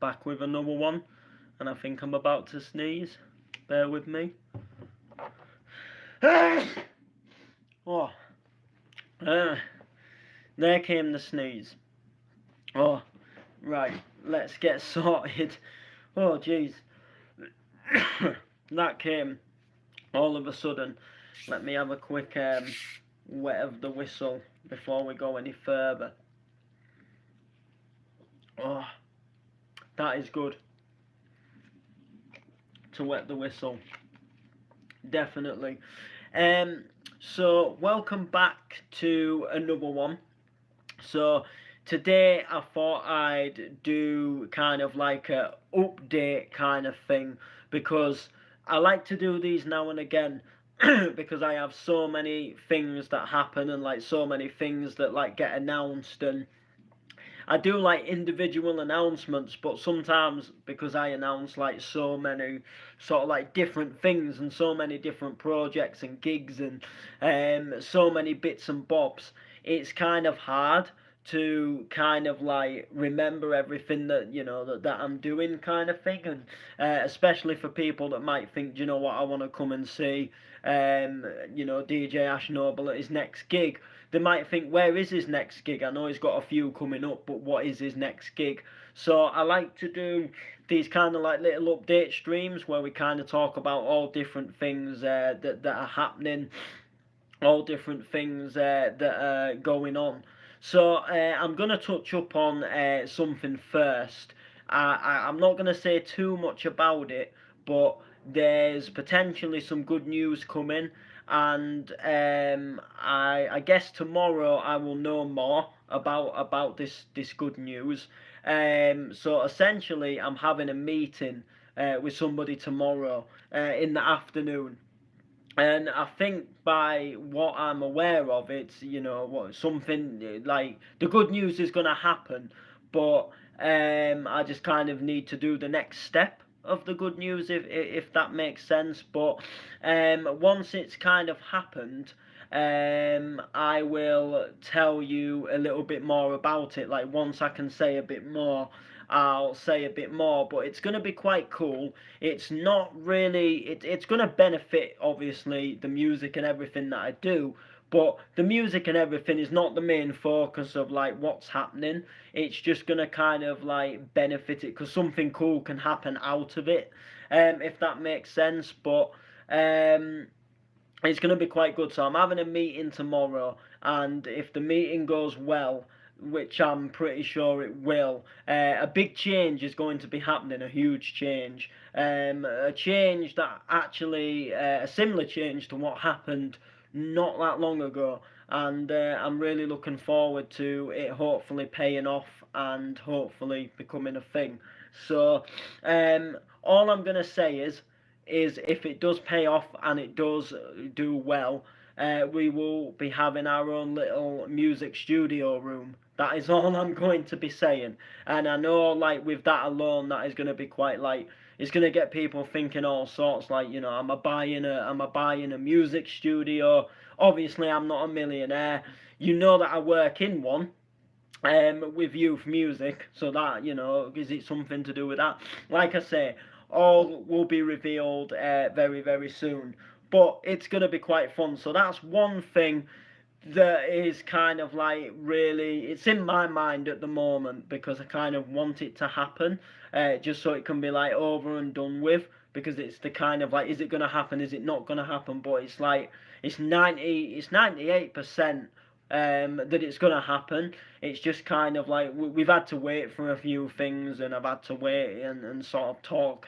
back with another one, and I think I'm about to sneeze. Bear with me. Oh, there came the sneeze. Oh, right, let's get sorted. Oh, jeez. That came all of a sudden. Let me have a quick wet of the whistle before we go any further. Oh, that is good to wet the whistle. Definitely. So welcome back to another one. So today I thought I'd do kind of like a update kind of thing, because I like to do these now and again because I have so many things that happen, and like so many things that like get announced, and I do like individual announcements, but sometimes because I announce like so many sort of like different things and so many different projects and gigs and so many bits and bobs, it's kind of hard to kind of like remember everything that that I'm doing kind of thing, and especially for people that might think, you know what, I want to come and see DJ Ash Noble at his next gig. They might think, where is his next gig? I know he's got a few coming up, but what is his next gig? So I like to do these kind of like little update streams where we kind of talk about all different things that are happening, all different things that are going on. So I'm going to touch up on something first. I'm not going to say too much about it, but there's potentially some good news coming, and I guess tomorrow I will know more about this good news. So essentially, I'm having a meeting with somebody tomorrow in the afternoon. And I think by what I'm aware of, it's what something like the good news is going to happen, but I just kind of need to do the next step of the good news, if that makes sense. But once it's kind of happened, I will tell you a little bit more about it. Like once I can say a bit more, I'll say a bit more, but it's going to be quite cool. It's not really, it's going to benefit, obviously, the music and everything that I do, but the music and everything is not the main focus of like what's happening. It's just going to kind of like benefit it, because something cool can happen out of it, if that makes sense. But it's going to be quite good. So I'm having a meeting tomorrow, and if the meeting goes well, which I'm pretty sure it will, a big change is going to be happening, a huge change. A change that actually, a similar change to what happened not that long ago. And I'm really looking forward to it hopefully paying off and hopefully becoming a thing. So, all I'm going to say is if it does pay off and it does do well, we will be having our own little music studio room. That is all I'm going to be saying. And I know, like, with that alone, that is going to be quite, like, it's going to get people thinking all sorts, like, am I buying a music studio? Obviously, I'm not a millionaire. You know that I work in one, with youth music, so that, is it something to do with that? Like I say, all will be revealed very, very soon. But it's going to be quite fun. So that's one thing that is kind of like really, it's in my mind at the moment, because I kind of want it to happen, just so it can be like over and done with. Because it's the kind of like, is it going to happen? Is it not going to happen? But it's like it's 98% that it's going to happen. It's just kind of like we've had to wait for a few things, and I've had to wait and sort of talk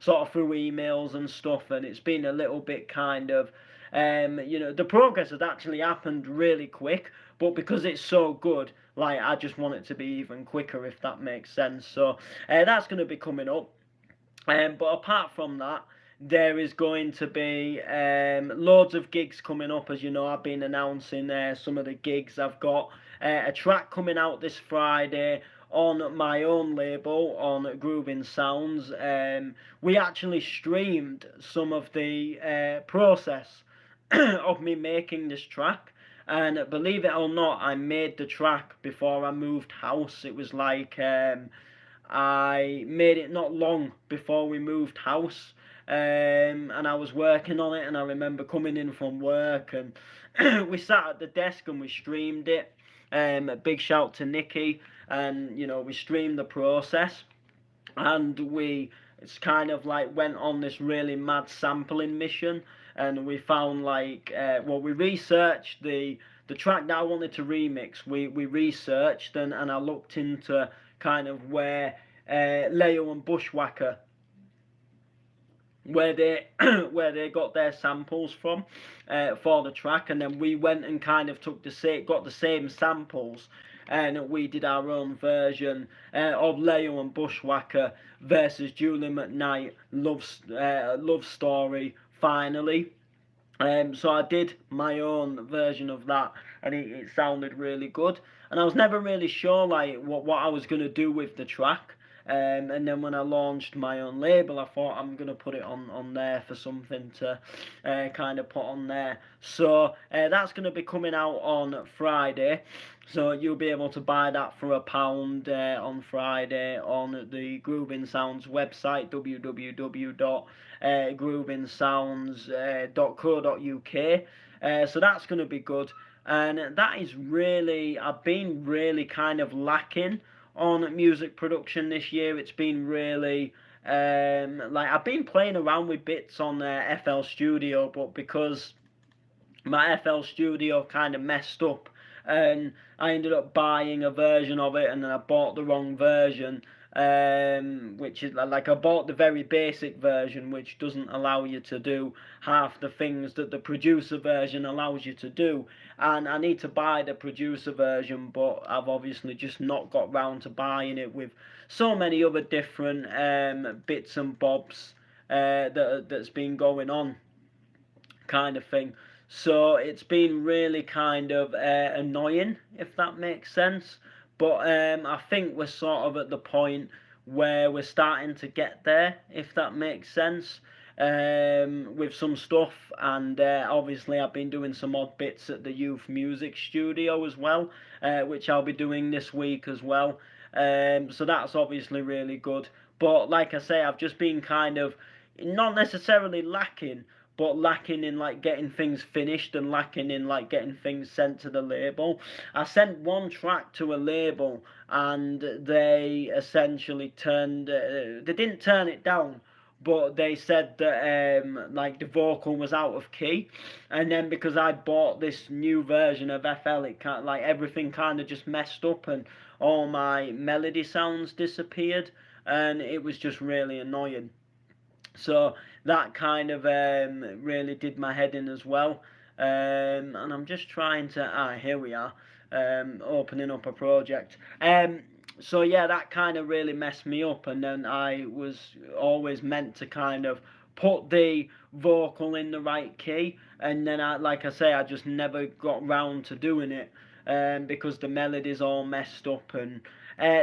sort of through emails and stuff, and it's been a little bit kind of the progress has actually happened really quick, but because it's so good, like I just want it to be even quicker, if that makes sense. So that's going to be coming up. But apart from that, there is going to be loads of gigs coming up. As you know, I've been announcing some of the gigs. I've got a track coming out this Friday on my own label on Grooving Sounds. We actually streamed some of the process of me making this track. And believe it or not, I made the track before I moved house. It was like I made it not long before we moved house, and I was working on it, and I remember coming in from work, and we sat at the desk and we streamed it. A big shout to Nikki, and we streamed the process, and it's kind of like went on this really mad sampling mission, and we found we researched the track that I wanted to remix. We researched, and I looked into kind of where Leo and Bushwhacker, where they where they got their samples from for the track, and then we went and kind of got the same samples, and we did our own version of Leo and Bushwhacker versus Julie McKnight, Love Story, finally. So I did my own version of that, and it sounded really good. And I was never really sure what I was gonna do with the track. And then when I launched my own label, I thought I'm gonna put it on there for something to kind of put on there. So that's gonna be coming out on Friday. So you'll be able to buy that for £1 on Friday on the Groovin Sounds website, www.groovingsounds.co.uk. So that's going to be good. And that is really, I've been really kind of lacking on music production this year. It's been really, I've been playing around with bits on FL Studio, but because my FL Studio kind of messed up, and I ended up buying a version of it, and then I bought the wrong version, which is I bought the very basic version, which doesn't allow you to do half the things that the producer version allows you to do, and I need to buy the producer version, but I've obviously just not got round to buying it, with so many other different bits and bobs that's been going on, kind of thing. So it's been really kind of annoying, if that makes sense. But I think we're sort of at the point where we're starting to get there, if that makes sense, with some stuff. And obviously I've been doing some odd bits at the Youth Music Studio as well, which I'll be doing this week as well. So that's obviously really good. But like I say, I've just been kind of not necessarily lacking, but lacking in getting things finished, and lacking in getting things sent to the label. I sent one track to a label, and they essentially they didn't turn it down, but they said that the vocal was out of key, and then because I bought this new version of FL, it everything kind of just messed up, and all my melody sounds disappeared, and it was just really annoying. So that kind of really did my head in as well. And I'm just trying to, here we are, opening up a project. So yeah, that kind of really messed me up, and then I was always meant to kind of put the vocal in the right key, and then like I say, I just never got round to doing it, because the melody's all messed up, and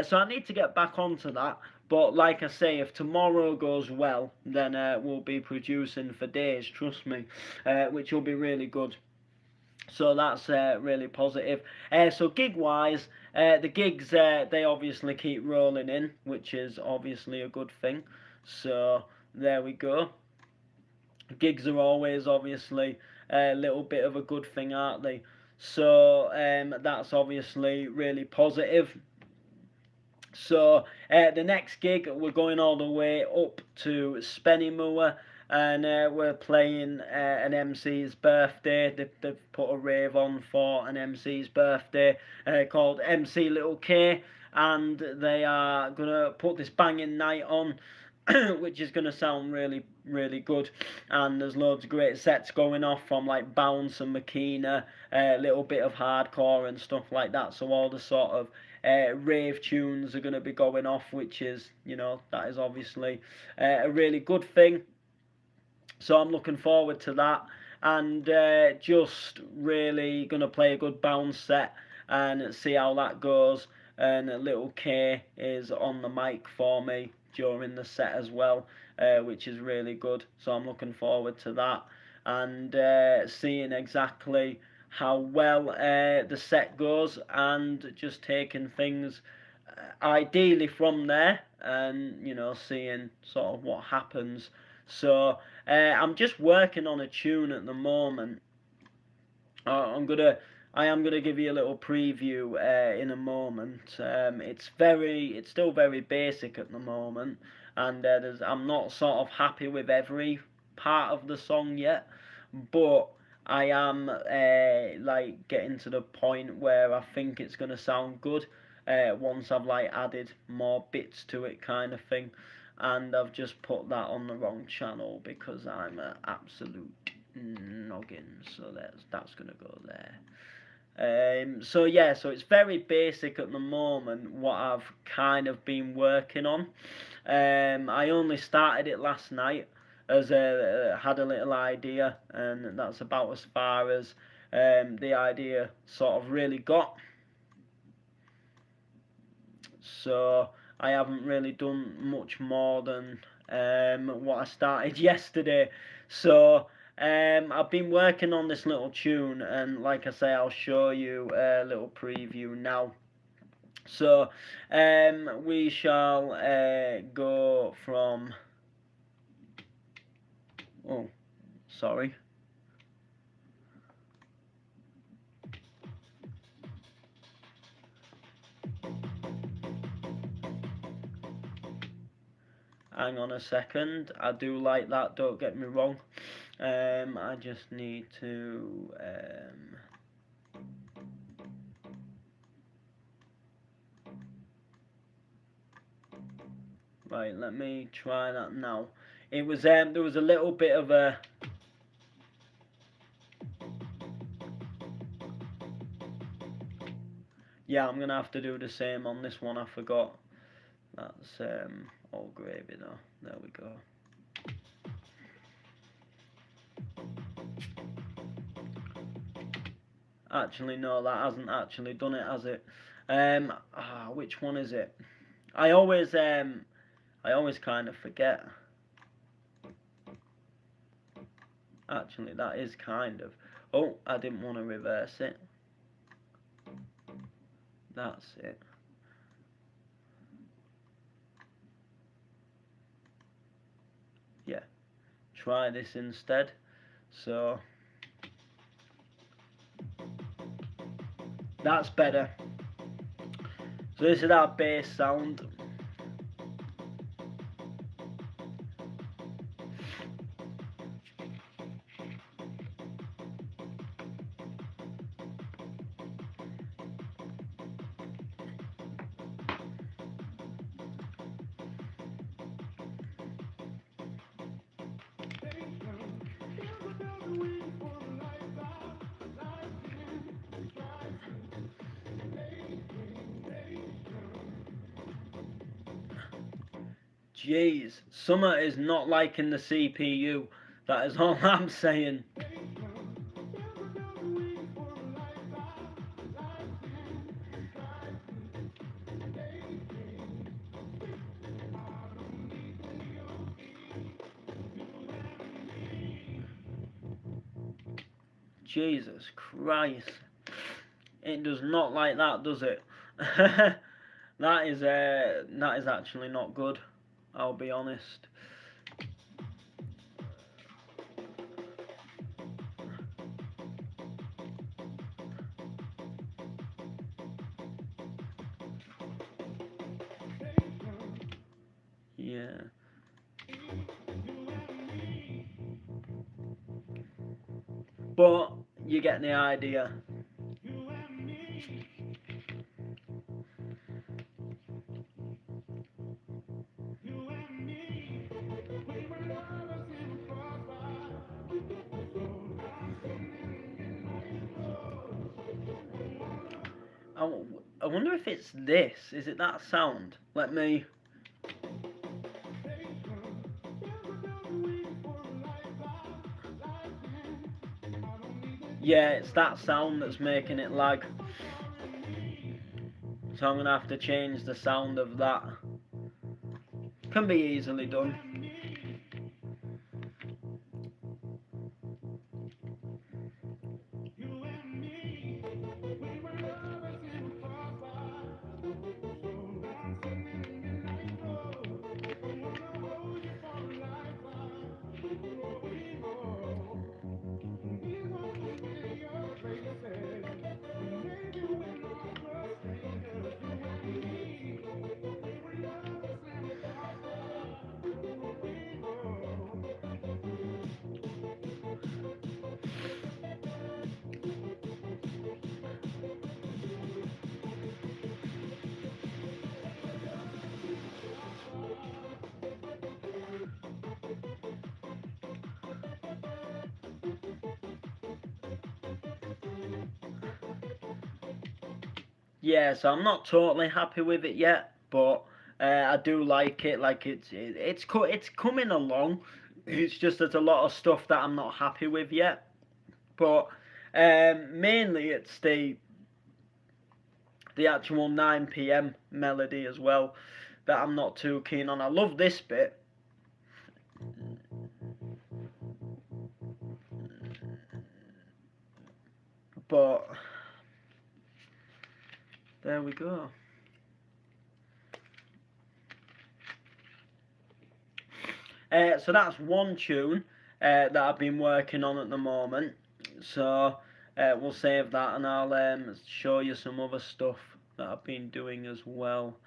so I need to get back onto that. But like I say, if tomorrow goes well, then we'll be producing for days, trust me, which will be really good. So that's really positive. So gig-wise, the gigs, they obviously keep rolling in, which is obviously a good thing. So there we go. Gigs are always obviously a little bit of a good thing, aren't they? So that's obviously really positive. So the next gig, we're going all the way up to Spennymoor, and we're playing an MC's birthday. They've put a rave on for an MC's birthday called MC Little K, and they are gonna put this banging night on, which is gonna sound really, really good. And there's loads of great sets going off from Bounce and Makina, a little bit of hardcore and stuff like that. So all the sort of rave tunes are going to be going off, which is, that is obviously a really good thing. So I'm looking forward to that, and just really going to play a good bounce set and see how that goes. And Little K is on the mic for me during the set as well, which is really good. So I'm looking forward to that, and seeing exactly how well the set goes, and just taking things ideally from there, and seeing sort of what happens. So I'm just working on a tune at the moment. I am gonna give you a little preview in a moment. It's still very basic at the moment, and I'm not sort of happy with every part of the song yet, but I am like getting to the point where I think it's gonna sound good once I've like added more bits to it, kind of thing. And I've just put that on the wrong channel because I'm an absolute noggin, so that's gonna go there. So yeah, so it's very basic at the moment what I've kind of been working on. I only started it last night as had a little idea, and that's about as far as the idea sort of really got. So I haven't really done much more than what I started yesterday. So I've been working on this little tune, and like I say, I'll show you a little preview now. So we shall go from. Oh, sorry. Hang on a second. I do like that. Don't get me wrong. I just need to. Right, let me try that now. It was there was a little bit of a. Yeah, I'm gonna have to do the same on this one. I forgot. That's all gravy though. There we go. Actually, no, that hasn't actually done it, has it? Which one is it? I always kind of forget. Actually, that is kind of. Oh, I didn't want to reverse it. That's it. Yeah. Try this instead. So that's better. So this is our bass sound. Jeez, Summer is not liking the CPU. That is all I'm saying. Jesus Christ. It does not like that, does it? That is actually not good. I'll be honest. Yeah. But you get the idea. I wonder if it's this. Is it that sound? Let me. Yeah, it's that sound that's making it lag. So I'm gonna have to change the sound of that. Can be easily done. yeah, so I'm not totally happy with it yet, but I do like it. Like it's coming along. It's just there's a lot of stuff that I'm not happy with yet, but mainly it's the actual 9 p.m. melody as well that I'm not too keen on. I love this bit, but there we go. So that's one tune that I've been working on at the moment. So we'll save that, and I'll show you some other stuff that I've been doing as well,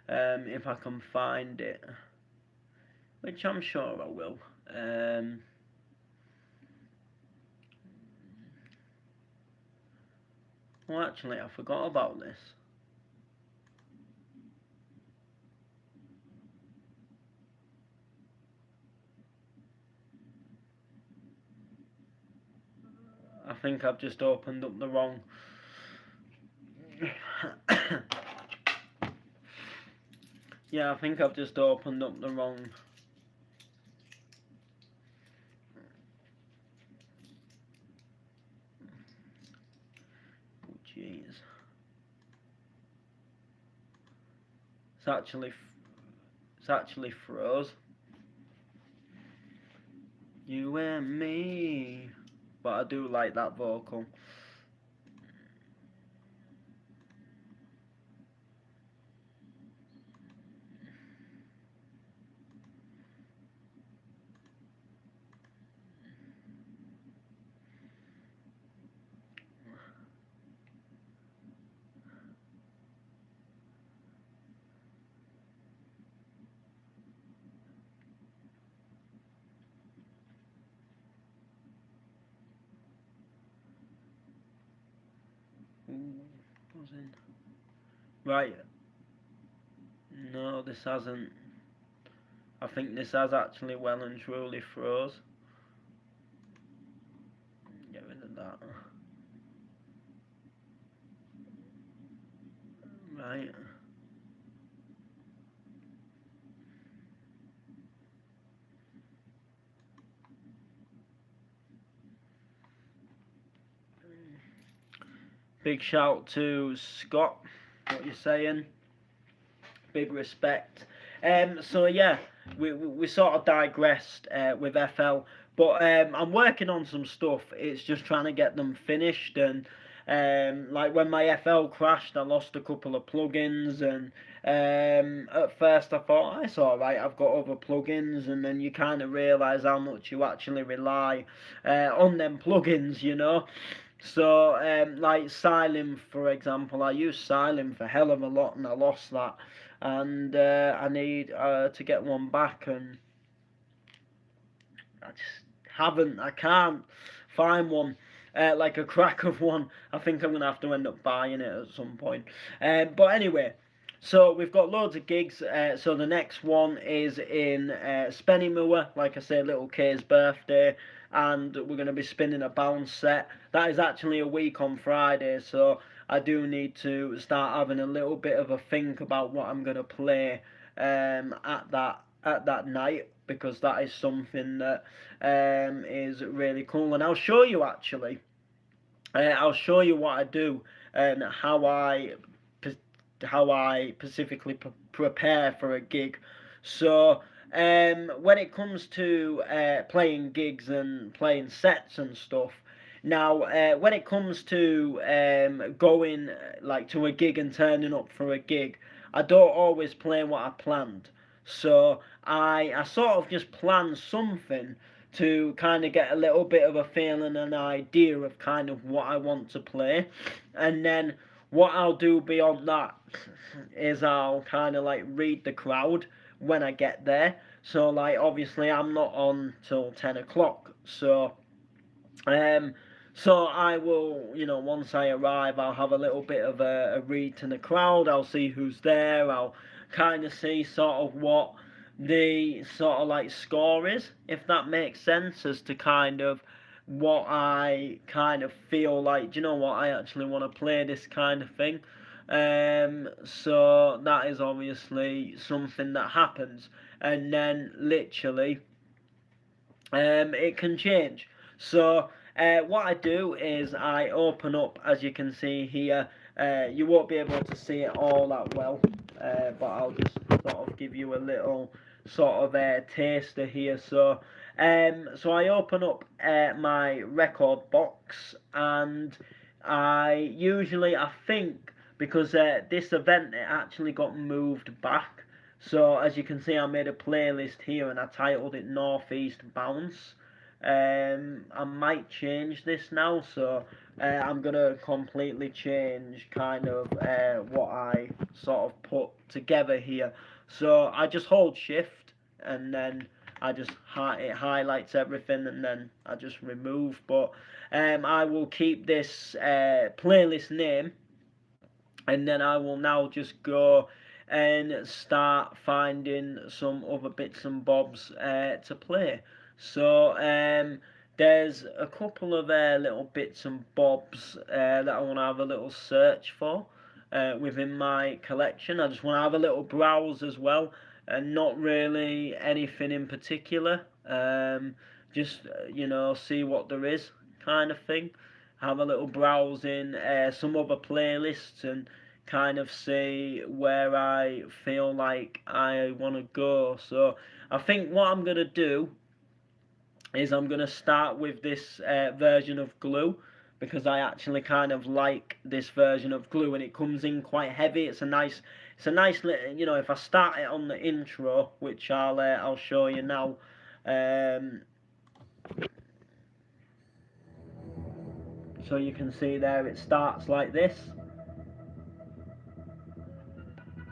if I can find it, which I'm sure I will. Well, actually, I forgot about this. I think I've just opened up the wrong. Yeah, I think I've just opened up the wrong. Oh, jeez. It's actually froze. You and me. But I do like that vocal. Ooh, buzzing. Right. No, this hasn't. I think this has actually well and truly froze. Get rid of that. Right. Big shout to Scott. What you saying? Big respect. So yeah, we sort of digressed with FL, but I'm working on some stuff. It's just trying to get them finished, and like when my FL crashed, I lost a couple of plugins, and at first I thought, oh, it's alright, I've got other plugins, and then you kind of realise how much you actually rely on them plugins, you know. So, like Xylem, for example, I used Xylem for hell of a lot, and I lost that, and I need to get one back, and I just haven't. I can't find one. Like a crack of one. I think I'm gonna have to end up buying it at some point. But anyway, so we've got loads of gigs. So the next one is in Spennymoor, like I said, Little K's birthday, and we're going to be spinning a bounce set. That is actually a week on Friday, so I do need to start having a little bit of a think about what I'm going to play at that night, because that is something that is really cool, and I'll show you actually. I'll show you what I do and how I specifically prepare for a gig. So when it comes to playing gigs and playing sets and stuff, now when it comes to going like to a gig and turning up for a gig, I don't always play what I planned. So I sort of just plan something to kind of get a little bit of a feeling, an idea of kind of what I want to play, and then what I'll do beyond that is I'll kind of like read the crowd when I get there. So like obviously I'm not on till 10 o'clock. Um, so I will, once I arrive, I'll have a little bit of a read to the crowd. I'll see who's there. I'll kind of see sort of what the sort of like score is, if that makes sense, as to kind of what I kind of feel like, do you know what, I actually want to play this kind of thing. So that is obviously something that happens, and then literally it can change. So what I do is I open up, as you can see here. You won't be able to see it all that well, but I'll just sort of give you a little sort of taster here. So I open up my record box, and I think because this event it actually got moved back. So as you can see, I made a playlist here and I titled it Northeast Bounce. I might change this now, so I'm gonna completely change kind of what I sort of put together here. So I just hold Shift and then I just it highlights everything, and then I just remove. But I will keep this playlist name, and then I will now just go and start finding some other bits and bobs to play. So there's a couple of little bits and bobs that I want to have a little search for within my collection. I just want to have a little browse as well, and not really anything in particular. Just see what there is, kind of thing. Have a little browse in some other playlists and kind of see where I feel like I want to go. So I think what I'm going to do is I'm going to start with this version of Glue, because I actually kind of like this version of Glue, and it comes in quite heavy. It's a nice little, if I start it on the intro, which I'll show you now. So you can see there it starts like this.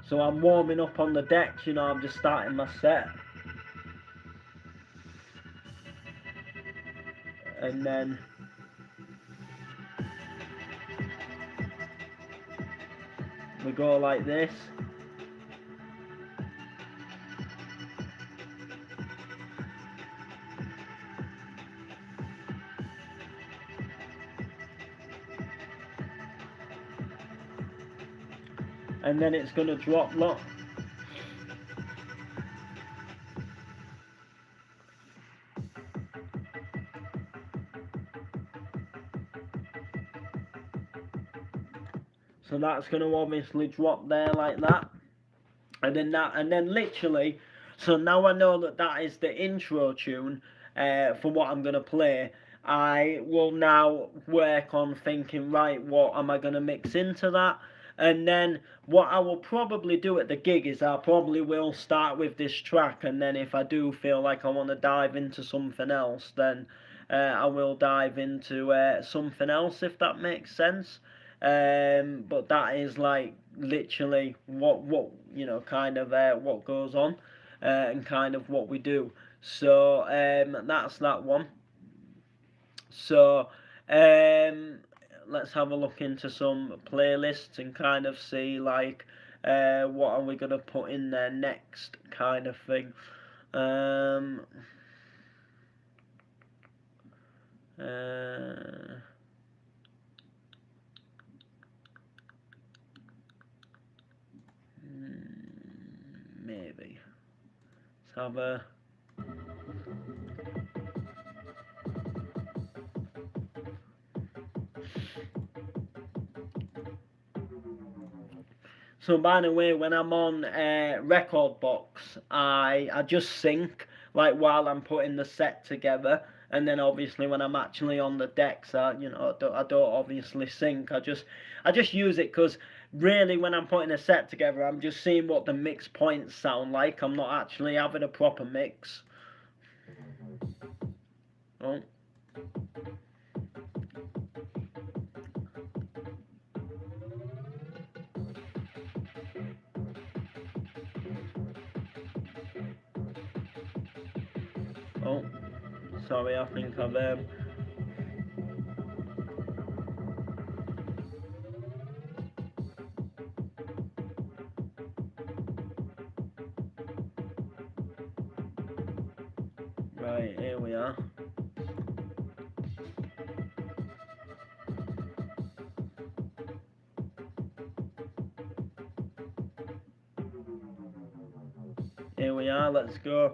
So I'm warming up on the decks, I'm just starting my set. And then we go like this. And then it's going to drop lock. So that's going to obviously drop there like that. And then literally, so now I know that that is the intro tune for what I'm going to play. I will now work on thinking, right, what am I going to mix into that? And then what I will probably do at the gig is I probably will start with this track, and then if I do feel like I want to dive into something else, then I will dive into something else, if that makes sense. But that is like literally what kind of what goes on and kind of what we do. So that's that one. So let's have a look into some playlists and kind of see like what are we gonna put in there next, kind of thing. Maybe let's have a So by the way, when I'm on record box, I just sync like while I'm putting the set together, and then obviously when I'm actually on the decks, I don't obviously sync. I just use it because really when I'm putting a set together, I'm just seeing what the mix points sound like. I'm not actually having a proper mix. Oh. Oh, sorry, I think I've right, here we are. car, let's go.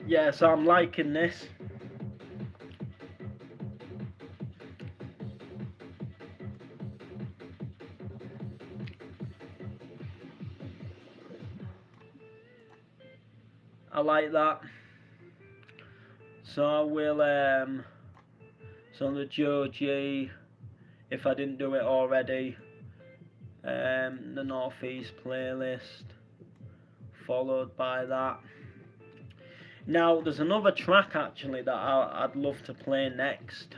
Yeah, so I'm liking this. I like that. So I will so the Joji, if I didn't do it already, the Northeast playlist, followed by that. Now there's another track actually that I'd love to play next,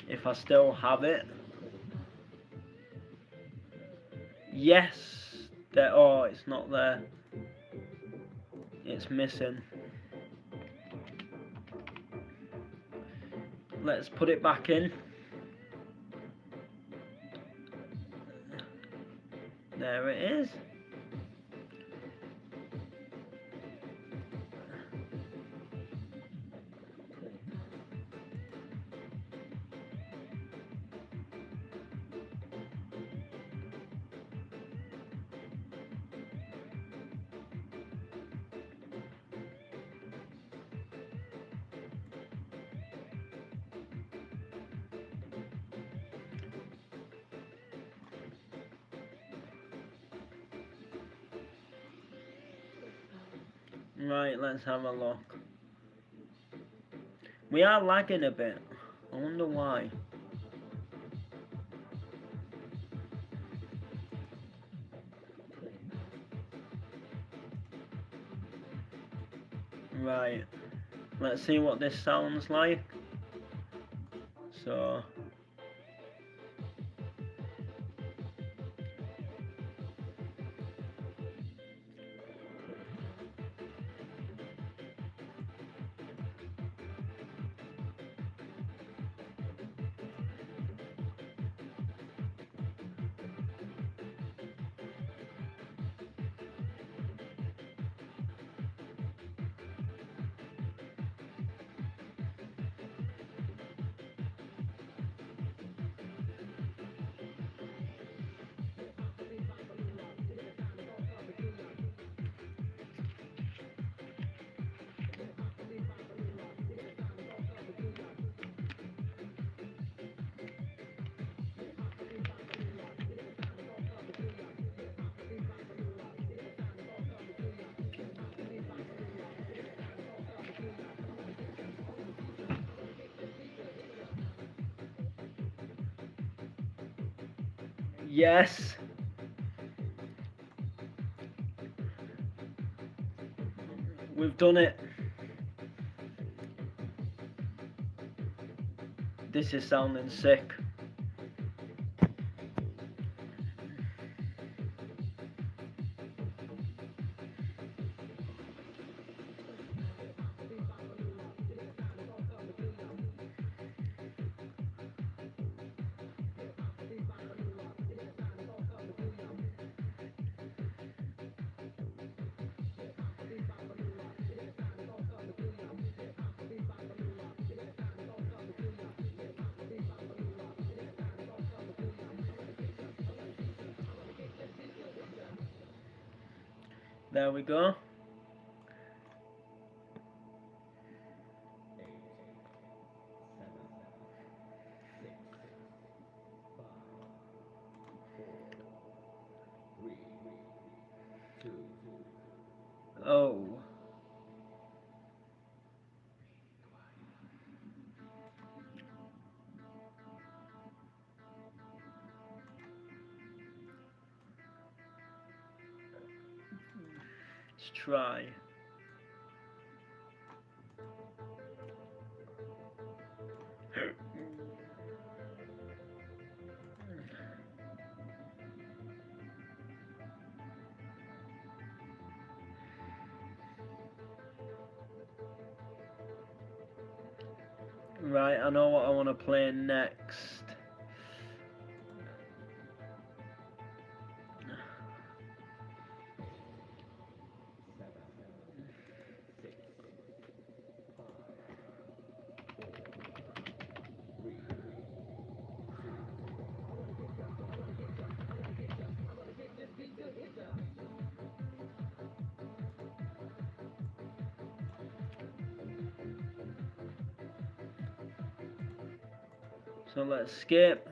if I still have it. Yes, there. Oh, it's not there. It's missing. Let's put it back in. There it is. Right, let's have a look. We are lagging a bit. I wonder why. Right. Let's see what this sounds like. So yes. We've done it. This is sounding sick. There we go. Oh. Let's try. Right, I know what I want to play next. So let's skip.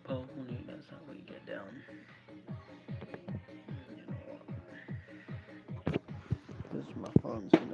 Paul, that's how we get down. Because my phone's gonna